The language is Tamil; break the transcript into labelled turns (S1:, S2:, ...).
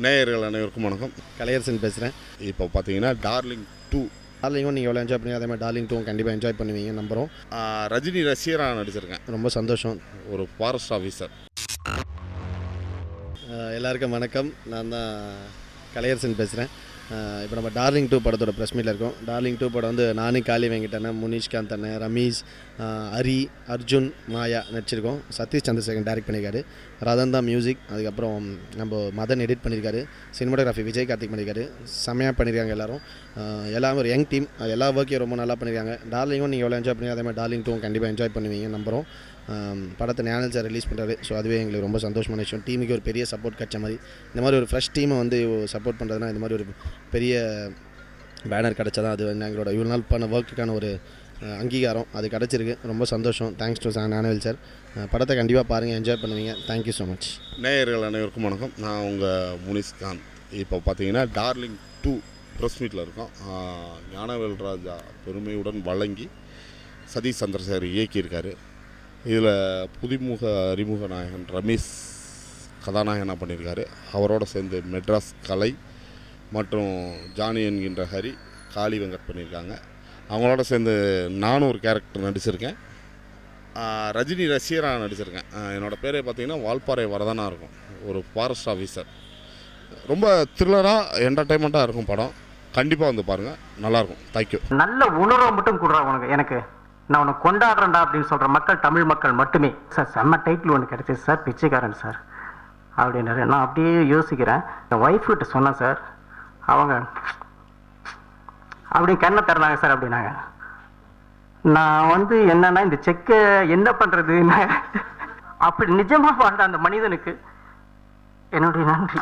S1: நேயர்கள் அனைவருக்கும் வணக்கம்.
S2: கலையரசன் பேசுகிறேன்.
S1: இப்போ பார்த்தீங்கன்னா டார்லிங் 2
S2: டார்லிங்கும் நீங்கள் எவ்வளோ என்ஜாய் பண்ணி அதே மாதிரி டார்லிங் 2 கண்டிப்பாக என்ஜாய் பண்ணுவீங்க நம்புகிறோம்.
S1: ரஜினி ரசிகராக நடிச்சிருக்கேன்.
S2: ரொம்ப சந்தோஷம்.
S1: ஒரு ஃபாரஸ்ட் ஆஃபீஸர்.
S2: எல்லாருக்கும் வணக்கம். நான் தான் கலையரசன் பேசுகிறேன். இப்போ நம்ம டார்லிங் 2 படத்தோட ப்ரெஸ் மீட்டில் இருக்கோம். டார்லிங் 2 படம் வந்து நானும் காளி வெங்கடண்ணன், முனிஷ்காந்த் அண்ணன், ரமேஷ், ஹரி, அர்ஜுன், மாயா நடிச்சிருக்கோம். சதீஷ் சந்திரசேகரன் டைரக்ட் பண்ணியிருக்காரு. ரதன் தான் மியூசிக். அதுக்கப்புறம் நம்ம மதன் எடிட் பண்ணியிருக்காரு. சினிமாட்டோகிராஃபி விஜய் கார்த்திக் பண்ணியிருக்காரு. செம்மையாக பண்ணியிருக்காங்க எல்லோரும். எல்லாமே ஒரு யங் டீம். எல்லா ஒர்க்கையும் ரொம்ப நல்லா பண்ணியிருக்காங்க. டார்லிங்கும் நீங்கள் எவ்வளோ என்ஜாய் பண்ணி அதே மாதிரி டார்லிங் 2 கண்டிப்பாக என்ஜாய் பண்ணுவீங்க நம்புகிறோம். படத்தை ஞானல் சார் ரிலீஸ் பண்ணுறாரு. ஸோ அதுவே எங்களுக்கு ரொம்ப சந்தோஷமான விஷயம். டீமுக்கு ஒரு பெரிய சப்போர்ட் கிடைச்ச மாதிரி. இந்த மாதிரி ஒரு ஃப்ரெஷ் டீமை வந்து சப்போர்ட் பண்ணுறதுனா இந்த மாதிரி ஒரு பெரிய பேனர் கிடச்சா தான் அது வந்து எங்களோட இவ்வளோ நாள் பண்ண ஒர்க்குக்கான ஒரு அங்கீகாரம் அது கிடச்சிருக்கு. ரொம்ப சந்தோஷம். Thanks to Gnanavel sir. படத்தை கண்டிப்பாக பாருங்கள், என்ஜாய் பண்ணுவீங்க. Thank you so much.
S1: நேயர்கள் அனைவருக்கும் வணக்கம். நான் உங்கள் முனிஷ்காந்த். இப்போ பார்த்தீங்கன்னா டார்லிங் 2 ப்ரெஸ் மீட்டில் இருக்கோம். ஞானவேல் ராஜா பெருமையுடன் வழங்கி சதீஷ் சந்திரசேகர் இயக்கியிருக்காரு. இதில் புதுமுக அறிமுக நாயகன் ரமேஷ் கதாநாயகனாக பண்ணியிருக்காரு. அவரோட சேர்ந்து மெட்ராஸ் கலை மற்றும் ஜானி என்கின்ற ஹரி, காளி வெங்கட் பண்ணியிருக்காங்க. அவங்களோட சேர்ந்து நானும் ஒரு கேரக்டர் நடிச்சிருக்கேன். ரஜினி ரசிகராக நடிச்சிருக்கேன். என்னோடய பேரே பார்த்திங்கன்னா வால்பாறை வரதனாக இருக்கும். ஒரு ஃபாரஸ்ட் ஆஃபீஸர். ரொம்ப த்ரில்லராக என்டர்டைன்மெண்ட்டாக இருக்கும் படம். கண்டிப்பாக வந்து பாருங்கள், நல்லாயிருக்கும். தேங்க்யூ.
S3: நல்ல உணர்வை மட்டும் கொடுறா உனக்கு. எனக்கு நான் உனக்கு கொண்டாடுறேன்டா அப்படின்னு சொல்கிற மக்கள் தமிழ் மக்கள் மட்டுமே. சார் செம்ம டைட்டில் ஒன்று கிடைச்சிது சார், பிச்சைக்காரன் சார் அப்படின்னாரு. நான் அப்படியே யோசிக்கிறேன். என் ஒய்ஃப் கிட்ட சொன்னேன் சார். அவங்க அப்படி கண்ணை தரலாங்க சார் அப்படின்னாங்க. நான் வந்து என்னன்னா இந்த செக்கை என்ன பண்ணுறது அப்படி நிஜமாக வாழ்ந்த அந்த மனிதனுக்கு என்னுடைய நன்றி.